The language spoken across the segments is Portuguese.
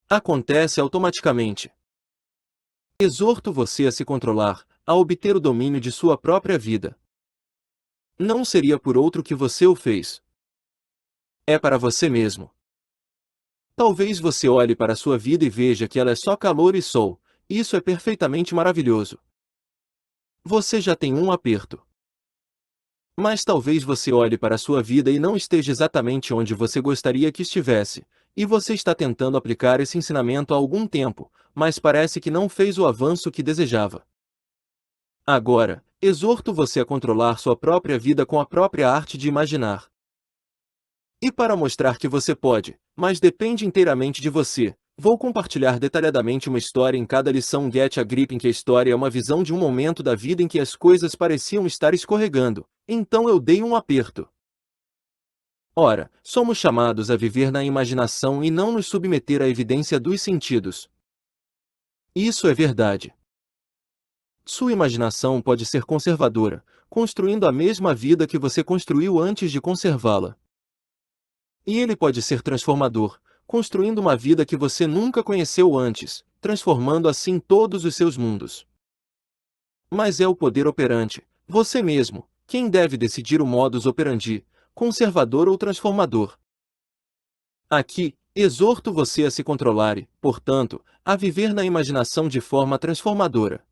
Acontece automaticamente. Exorto você a se controlar, a obter o domínio de sua própria vida. Não seria por outro que você o fez. É para você mesmo. Talvez você olhe para sua vida e veja que ela é só calor e sol. Isso é perfeitamente maravilhoso. Você já tem um aperto. Mas talvez você olhe para sua vida e não esteja exatamente onde você gostaria que estivesse, e você está tentando aplicar esse ensinamento há algum tempo, mas parece que não fez o avanço que desejava. Agora, exorto você a controlar sua própria vida com a própria arte de imaginar. E para mostrar que você pode, mas depende inteiramente de você, vou compartilhar detalhadamente uma história em cada lição Get a Grip em que a história é uma visão de um momento da vida em que as coisas pareciam estar escorregando, então eu dei um aperto. Ora, somos chamados a viver na imaginação e não nos submeter à evidência dos sentidos. Isso é verdade. Sua imaginação pode ser conservadora, construindo a mesma vida que você construiu antes de conservá-la. E ele pode ser transformador, construindo uma vida que você nunca conheceu antes, transformando assim todos os seus mundos. Mas é o poder operante, você mesmo, quem deve decidir o modus operandi, conservador ou transformador. Aqui, exorto você a se controlar e, portanto, a viver na imaginação de forma transformadora.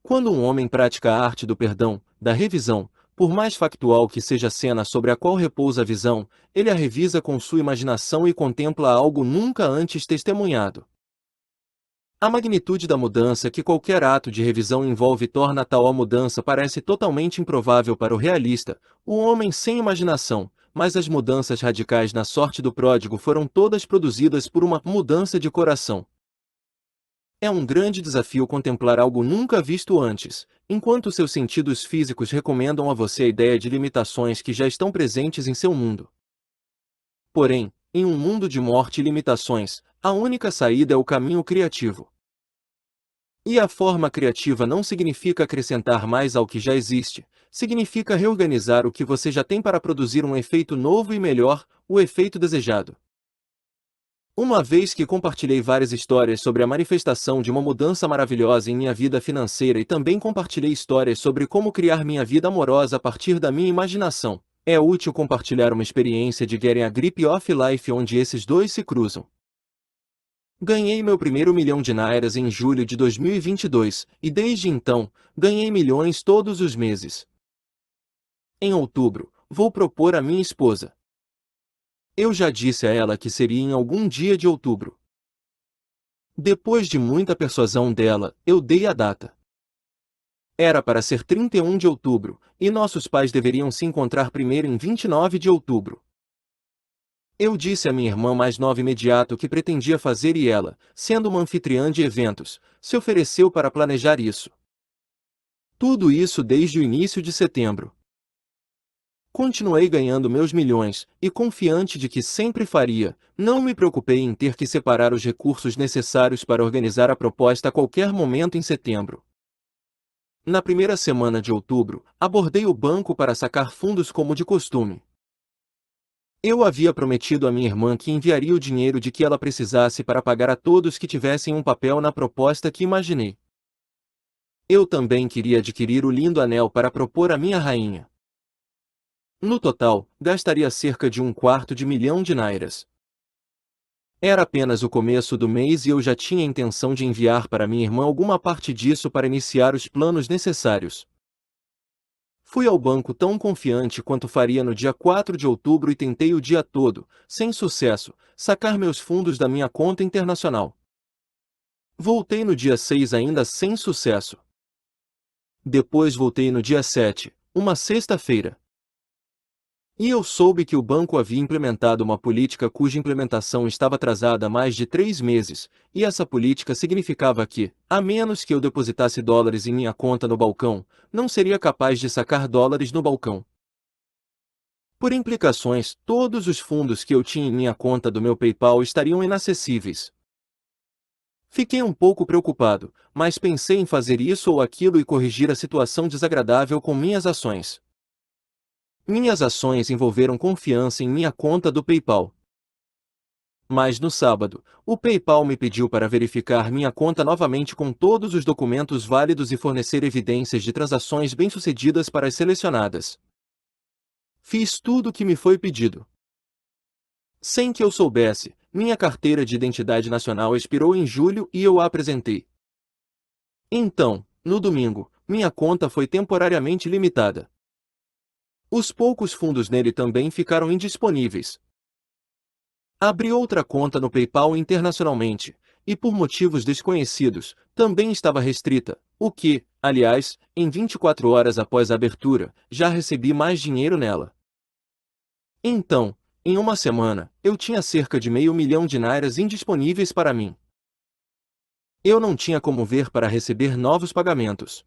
Quando um homem pratica a arte do perdão, da revisão, por mais factual que seja a cena sobre a qual repousa a visão, ele a revisa com sua imaginação e contempla algo nunca antes testemunhado. A magnitude da mudança que qualquer ato de revisão envolve torna tal a mudança parece totalmente improvável para o realista, o homem sem imaginação, mas as mudanças radicais na sorte do pródigo foram todas produzidas por uma mudança de coração. É um grande desafio contemplar algo nunca visto antes, enquanto seus sentidos físicos recomendam a você a ideia de limitações que já estão presentes em seu mundo. Porém, em um mundo de morte e limitações, a única saída é o caminho criativo. E a forma criativa não significa acrescentar mais ao que já existe, significa reorganizar o que você já tem para produzir um efeito novo e melhor, o efeito desejado. Uma vez que compartilhei várias histórias sobre a manifestação de uma mudança maravilhosa em minha vida financeira e também compartilhei histórias sobre como criar minha vida amorosa a partir da minha imaginação, é útil compartilhar uma experiência de Getting a Grip of Life onde esses dois se cruzam. Ganhei meu primeiro milhão de nairas em julho de 2022, e desde então, ganhei milhões todos os meses. Em outubro, vou propor à minha esposa. Eu já disse a ela que seria em algum dia de outubro. Depois de muita persuasão dela, eu dei a data. Era para ser 31 de outubro, e nossos pais deveriam se encontrar primeiro em 29 de outubro. Eu disse à minha irmã mais nova imediato o que pretendia fazer e ela, sendo uma anfitriã de eventos, se ofereceu para planejar isso. Tudo isso desde o início de setembro. Continuei ganhando meus milhões, e confiante de que sempre faria, não me preocupei em ter que separar os recursos necessários para organizar a proposta a qualquer momento em setembro. Na primeira semana de outubro, abordei o banco para sacar fundos como de costume. Eu havia prometido à minha irmã que enviaria o dinheiro de que ela precisasse para pagar a todos que tivessem um papel na proposta que imaginei. Eu também queria adquirir o lindo anel para propor à minha rainha. No total, gastaria cerca de R$ 250.000. Era apenas o começo do mês e eu já tinha a intenção de enviar para minha irmã alguma parte disso para iniciar os planos necessários. Fui ao banco tão confiante quanto faria no dia 4 de outubro e tentei o dia todo, sem sucesso, sacar meus fundos da minha conta internacional. Voltei no dia 6 ainda sem sucesso. Depois voltei no dia 7, uma sexta-feira. E eu soube que o banco havia implementado uma política cuja implementação estava atrasada há mais de 3 meses, e essa política significava que, a menos que eu depositasse dólares em minha conta no balcão, não seria capaz de sacar dólares no balcão. Por implicações, todos os fundos que eu tinha em minha conta do meu PayPal estariam inacessíveis. Fiquei um pouco preocupado, mas pensei em fazer isso ou aquilo e corrigir a situação desagradável com minhas ações. Minhas ações envolveram confiança em minha conta do PayPal. Mas no sábado, o PayPal me pediu para verificar minha conta novamente com todos os documentos válidos e fornecer evidências de transações bem-sucedidas para as selecionadas. Fiz tudo o que me foi pedido. Sem que eu soubesse, minha carteira de identidade nacional expirou em julho e eu a apresentei. Então, no domingo, minha conta foi temporariamente limitada. Os poucos fundos nele também ficaram indisponíveis. Abri outra conta no PayPal internacionalmente, e por motivos desconhecidos, também estava restrita, o que, aliás, em 24 horas após a abertura, já recebi mais dinheiro nela. Então, em uma semana, eu tinha cerca de meio milhão de nairas indisponíveis para mim. Eu não tinha como ver para receber novos pagamentos.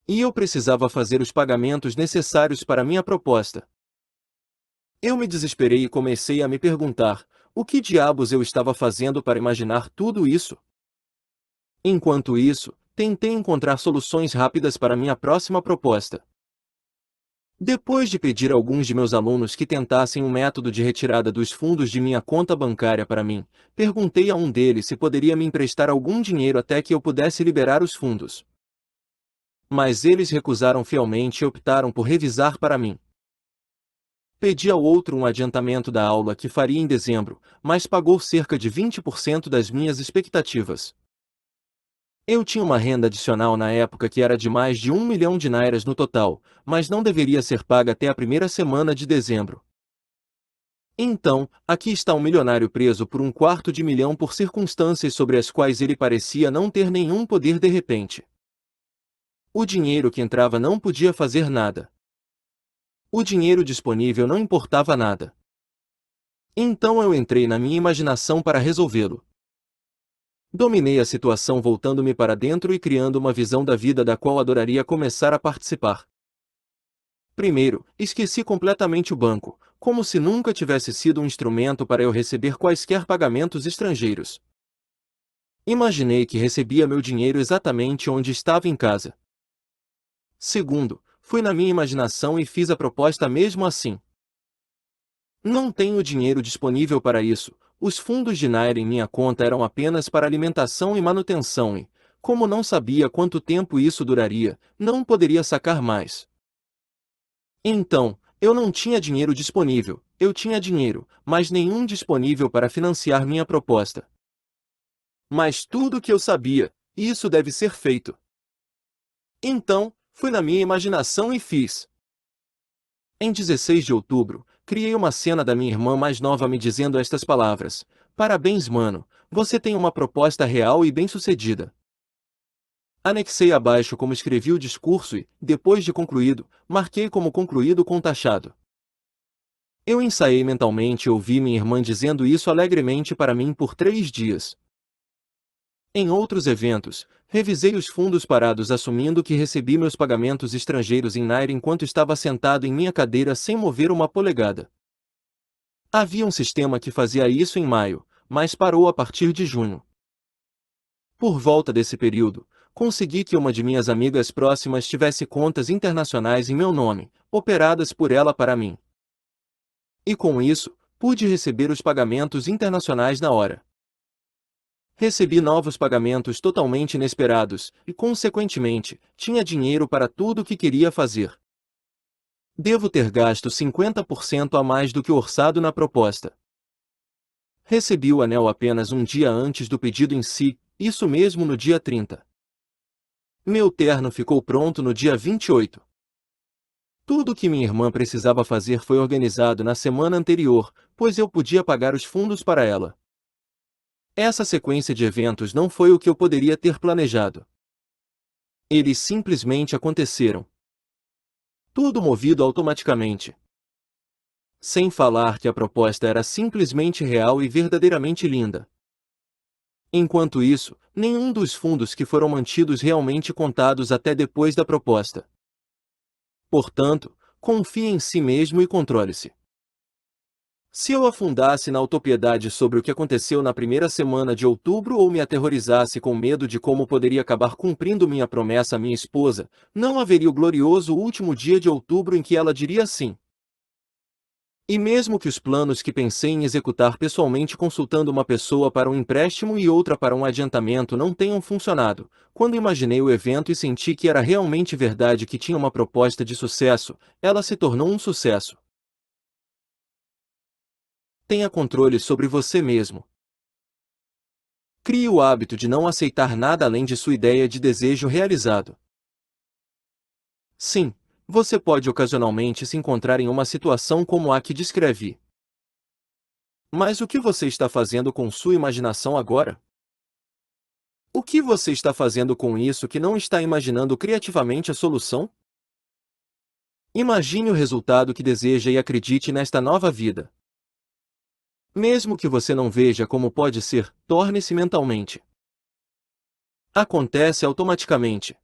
E eu precisava fazer os pagamentos necessários para minha proposta. Eu me desesperei e comecei a me perguntar, o que diabos eu estava fazendo para imaginar tudo isso? Enquanto isso, tentei encontrar soluções rápidas para minha próxima proposta. Depois de pedir a alguns de meus alunos que tentassem um método de retirada dos fundos de minha conta bancária para mim, perguntei a um deles se poderia me emprestar algum dinheiro até que eu pudesse liberar os fundos. Mas eles recusaram fielmente e optaram por revisar para mim. Pedi ao outro um adiantamento da aula que faria em dezembro, mas pagou cerca de 20% das minhas expectativas. Eu tinha uma renda adicional na época que era de mais de 1 milhão de nairas no total, mas não deveria ser paga até a primeira semana de dezembro. Então, aqui está um milionário preso por 1/4 de milhão por circunstâncias sobre as quais ele parecia não ter nenhum poder de repente. O dinheiro que entrava não podia fazer nada. O dinheiro disponível não importava nada. Então eu entrei na minha imaginação para resolvê-lo. Dominei a situação voltando-me para dentro e criando uma visão da vida da qual adoraria começar a participar. Primeiro, esqueci completamente o banco, como se nunca tivesse sido um instrumento para eu receber quaisquer pagamentos estrangeiros. Imaginei que recebia meu dinheiro exatamente onde estava em casa. Segundo, fui na minha imaginação e fiz a proposta mesmo assim. Não tenho dinheiro disponível para isso, os fundos de naira em minha conta eram apenas para alimentação e manutenção e, como não sabia quanto tempo isso duraria, não poderia sacar mais. Então, eu não tinha dinheiro disponível, eu tinha dinheiro, mas nenhum disponível para financiar minha proposta. Mas tudo o que eu sabia, isso deve ser feito. Então, fui na minha imaginação e fiz. Em 16 de outubro, criei uma cena da minha irmã mais nova me dizendo estas palavras: "Parabéns, mano, você tem uma proposta real e bem-sucedida." Anexei abaixo como escrevi o discurso e, depois de concluído, marquei como concluído com tachado. Eu ensaiei mentalmente e ouvi minha irmã dizendo isso alegremente para mim por 3 dias. Em outros eventos, revisei os fundos parados assumindo que recebi meus pagamentos estrangeiros em naira enquanto estava sentado em minha cadeira sem mover uma polegada. Havia um sistema que fazia isso em maio, mas parou a partir de junho. Por volta desse período, consegui que uma de minhas amigas próximas tivesse contas internacionais em meu nome, operadas por ela para mim. E com isso, pude receber os pagamentos internacionais na hora. Recebi novos pagamentos totalmente inesperados e, consequentemente, tinha dinheiro para tudo o que queria fazer. Devo ter gasto 50% a mais do que o orçado na proposta. Recebi o anel apenas um dia antes do pedido em si, isso mesmo no dia 30. Meu terno ficou pronto no dia 28. Tudo o que minha irmã precisava fazer foi organizado na semana anterior, pois eu podia pagar os fundos para ela. Essa sequência de eventos não foi o que eu poderia ter planejado. Eles simplesmente aconteceram. Tudo movido automaticamente. Sem falar que a proposta era simplesmente real e verdadeiramente linda. Enquanto isso, nenhum dos fundos que foram mantidos realmente contados até depois da proposta. Portanto, confie em si mesmo e controle-se. Se eu afundasse na autopiedade sobre o que aconteceu na primeira semana de outubro ou me aterrorizasse com medo de como poderia acabar cumprindo minha promessa à minha esposa, não haveria o glorioso último dia de outubro em que ela diria sim. E mesmo que os planos que pensei em executar pessoalmente consultando uma pessoa para um empréstimo e outra para um adiantamento não tenham funcionado, quando imaginei o evento e senti que era realmente verdade que tinha uma proposta de sucesso, ela se tornou um sucesso. Tenha controle sobre você mesmo. Crie o hábito de não aceitar nada além de sua ideia de desejo realizado. Sim, você pode ocasionalmente se encontrar em uma situação como a que descrevi. Mas o que você está fazendo com sua imaginação agora? O que você está fazendo com isso que não está imaginando criativamente a solução? Imagine o resultado que deseja e acredite nesta nova vida. Mesmo que você não veja como pode ser, torne-se mentalmente. Acontece automaticamente.